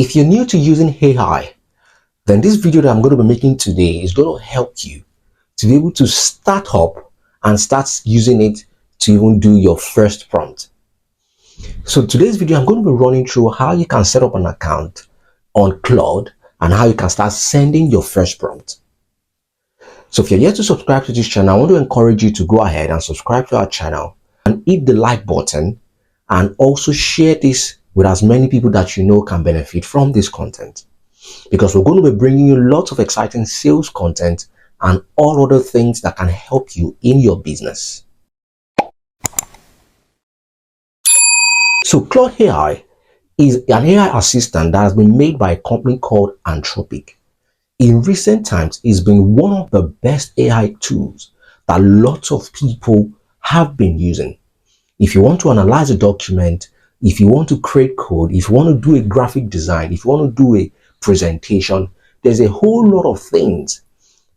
If you're new to using AI, then this video that I'm going to be making today is going to help you to be able to start up and start using it to even do your first prompt. So today's video, I'm going to be running through how you can set up an account on Claude and how you can start sending your first prompt. So if you're yet to subscribe to this channel, I want to encourage you to go ahead and subscribe to our channel and hit the like button, and also share this with as many people that you know can benefit from this content, because we're going to be bringing you lots of exciting sales content and all other things that can help you in your business. So Claude AI is an AI assistant that has been made by a company called Anthropic. In recent times, it's been one of the best AI tools that lots of people have been using. If you want to analyze a document, if you want to create code, if you want to do a graphic design, if you want to do a presentation, there's a whole lot of things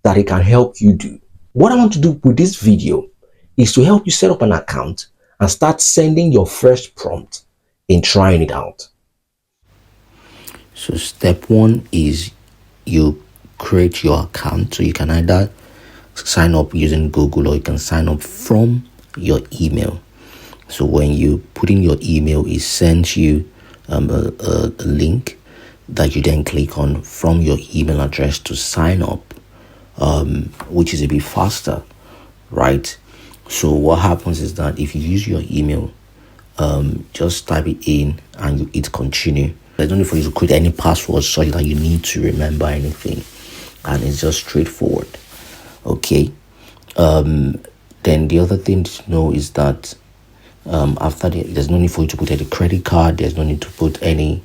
that it can help you do. What I want to do with this video is to help you set up an account and start sending your first prompt and trying it out. So step one is you create your account. So you can either sign up using Google or you can sign up from your email. So when you put in your email, it sends you a link that you then click on from your email address to sign up, which is a bit faster, right? So what happens is that if you use your email, just type it in and you hit continue. There's no need for you to create any password so that you need to remember anything, and it's just straightforward. Okay. Then the other thing to know is that after there's no need for you to put any credit card. There's no need to put any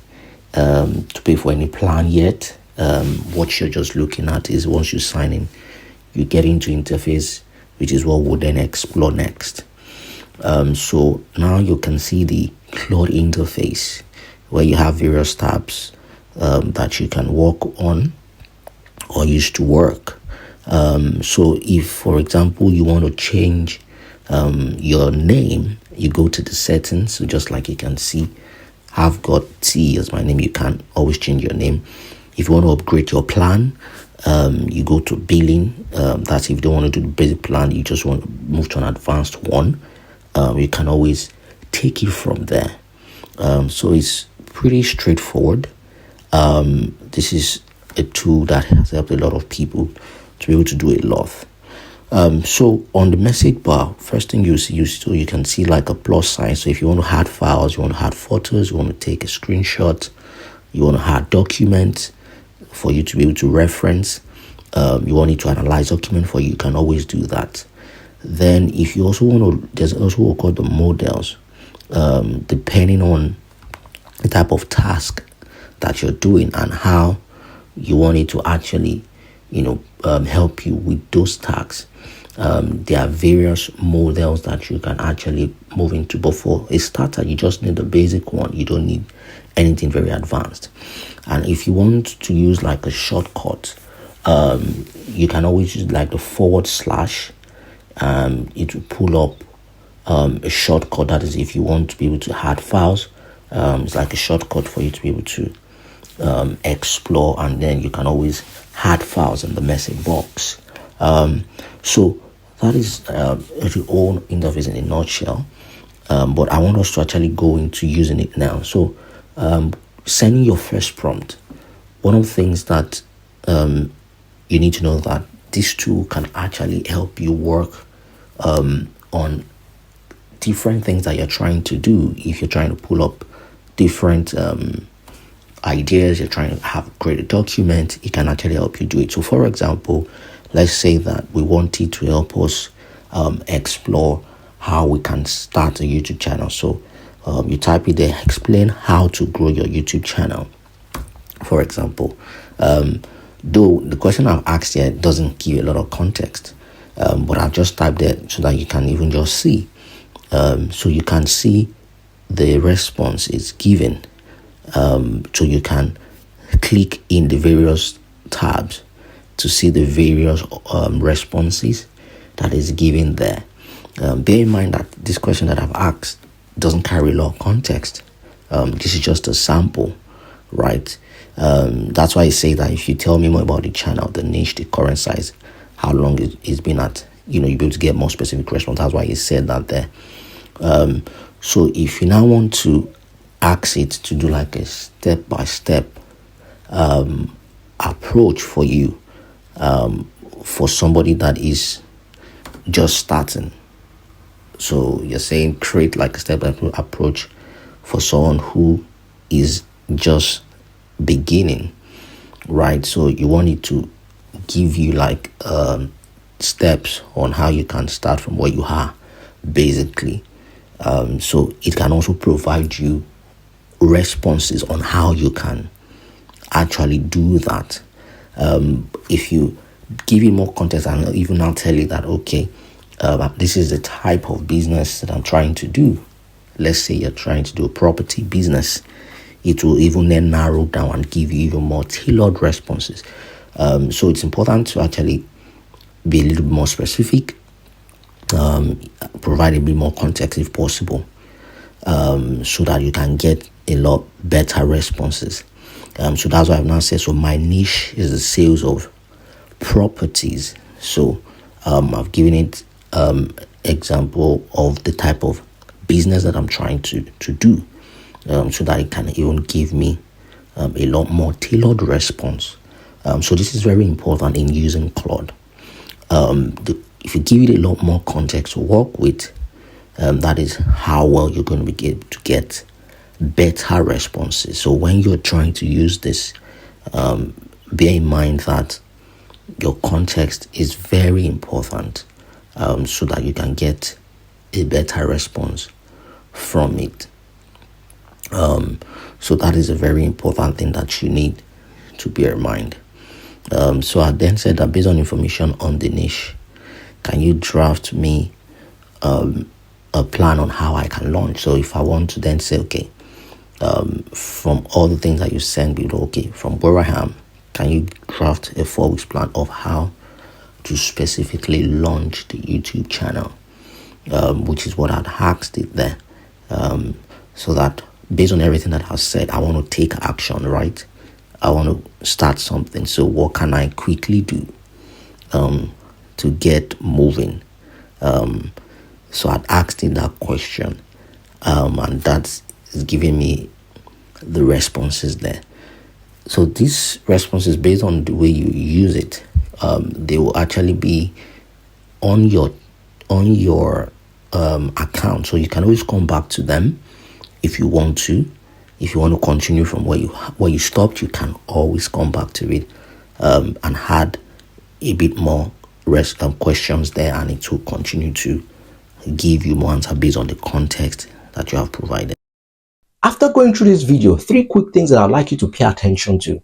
to pay for any plan yet. What you're just looking at is once you sign in, you get into interface, which is what we'll then explore next. So now you can see the Claude interface where you have various tabs that you can work on or use to work. So if, for example, you want to change your name, you go to the settings. So just like you can see, I've got T as my name. You can always change your name. If you want to upgrade your plan, you go to billing. That's if you don't want to do the basic plan, you just want to move to an advanced one. You can always take it from there. So it's pretty straightforward. This is a tool that has helped a lot of people to be able to do a lot. So on the message bar, first thing you see, so you can see like a plus sign. So if you want to add files, you want to add photos, you want to take a screenshot, you want to add documents for you to be able to reference, you want it to analyze document for you, you can always do that. Then if you also want to, there's also what called the models, depending on the type of task that you're doing and how you want it to actually help you with those tasks. There are various models that you can actually move into, but for a starter you just need the basic one. You don't need anything very advanced. And if you want to use like a shortcut, you can always use like the /. It will pull up a shortcut. That is, if you want to be able to add files, it's like a shortcut for you to be able to explore, and then you can always add files in the message box. So that is the whole interface in a nutshell. But I want us to actually go into using it now. So sending your first prompt, one of the things that you need to know that this tool can actually help you work on different things that you're trying to do. If you're trying to pull up different ideas, you're trying to create a document, it can actually help you do it. So for example, let's say that we want it to help us explore how we can start a YouTube channel. So you type it there, explain how to grow your YouTube channel, for example. Though the question I've asked here doesn't give a lot of context, but I've just typed there so that you can even just see. So you can see the response is given. So you can click in the various tabs to see the various responses that is given there. Bear in mind that this question that I've asked doesn't carry a lot of context. This is just a sample. right? That's why I say that if you tell me more about the channel, the niche, the current size, how long it's been at, you'll be able to get more specific response. That's why he said that there. So if you now want to ask it to do like a step-by-step approach for you, for somebody that is just starting. So you're saying create like a step-by-step approach for someone who is just beginning, right? So you want it to give you like steps on how you can start from where you are, basically. So it can also provide you responses on how you can actually do that. If you give it more context, and even now tell you that, okay, this is the type of business that I'm trying to do. Let's say you're trying to do a property business. It will even then narrow down and give you even more tailored responses. So it's important to actually be a little bit more specific, provide a bit more context if possible, so that you can get a lot better responses. So that's why I've now said, so my niche is the sales of properties. So I've given it example of the type of business that I'm trying to do, so that it can even give me a lot more tailored response. So this is very important in using Claude. If you give it a lot more context to work with, that is how well you're going to be able to get better responses. So when you're trying to use this, bear in mind that your context is very important, so that you can get a better response from it. So that is a very important thing that you need to bear in mind. So I then said that based on information on the niche, can you draft me a plan on how I can launch? So if I want to then say, okay, from all the things that you send me, okay, from where I am, can you draft a 4 weeks plan of how to specifically launch the YouTube channel, which is what I'd asked it there, so that based on everything that I've said, I want to take action, right? I want to start something. So what can I quickly do to get moving? So I'd asked it that question, and that's giving me the responses there. So these responses, based on the way you use it, they will actually be on your account. So you can always come back to them if you want to. If you want to continue from where you stopped, you can always come back to it, and add a bit more questions there, and it will continue to give you more answer based on the context that you have provided. After going through this video, 3 quick things that I'd like you to pay attention to.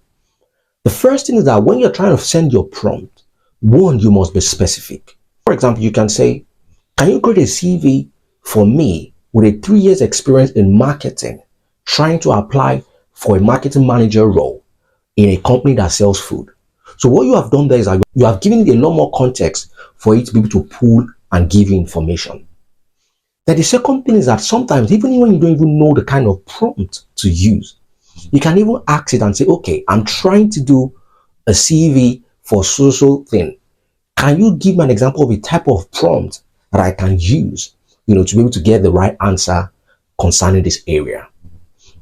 The first thing is that when you're trying to send your prompt, one, you must be specific. For example, you can say, can you create a CV for me with a 3 years experience in marketing, trying to apply for a marketing manager role in a company that sells food? So what you have done there is that you have given it a lot more context for it to be able to pull and give you information. Then the second thing is that sometimes, even when you don't even know the kind of prompt to use, you can even ask it and say, okay, I'm trying to do a CV for social thing. Can you give me an example of a type of prompt that I can use, to be able to get the right answer concerning this area?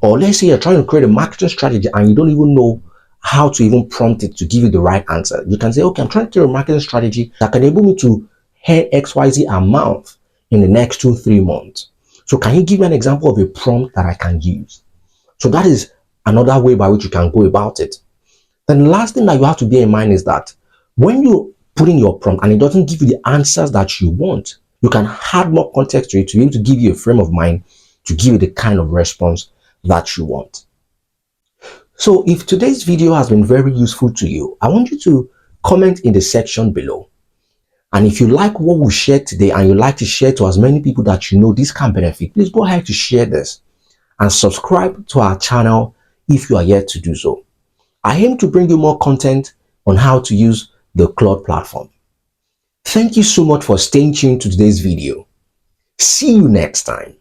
Or let's say you're trying to create a marketing strategy and you don't even know how to even prompt it to give you the right answer. You can say, okay, I'm trying to create a marketing strategy that can enable me to earn XYZ amount in the next 2-3 months. So can you give me an example of a prompt that I can use? So that is another way by which you can go about it. Then the last thing that you have to bear in mind is that when you put in your prompt and it doesn't give you the answers that you want, you can add more context to it to be able to give you a frame of mind to give you the kind of response that you want. So if today's video has been very useful to you, I want you to comment in the section below. And if you like what we shared today and you like to share to as many people that you know this can benefit, please go ahead to share this and subscribe to our channel if you are yet to do so. I aim to bring you more content on how to use the Claude platform. Thank you so much for staying tuned to today's video. See you next time.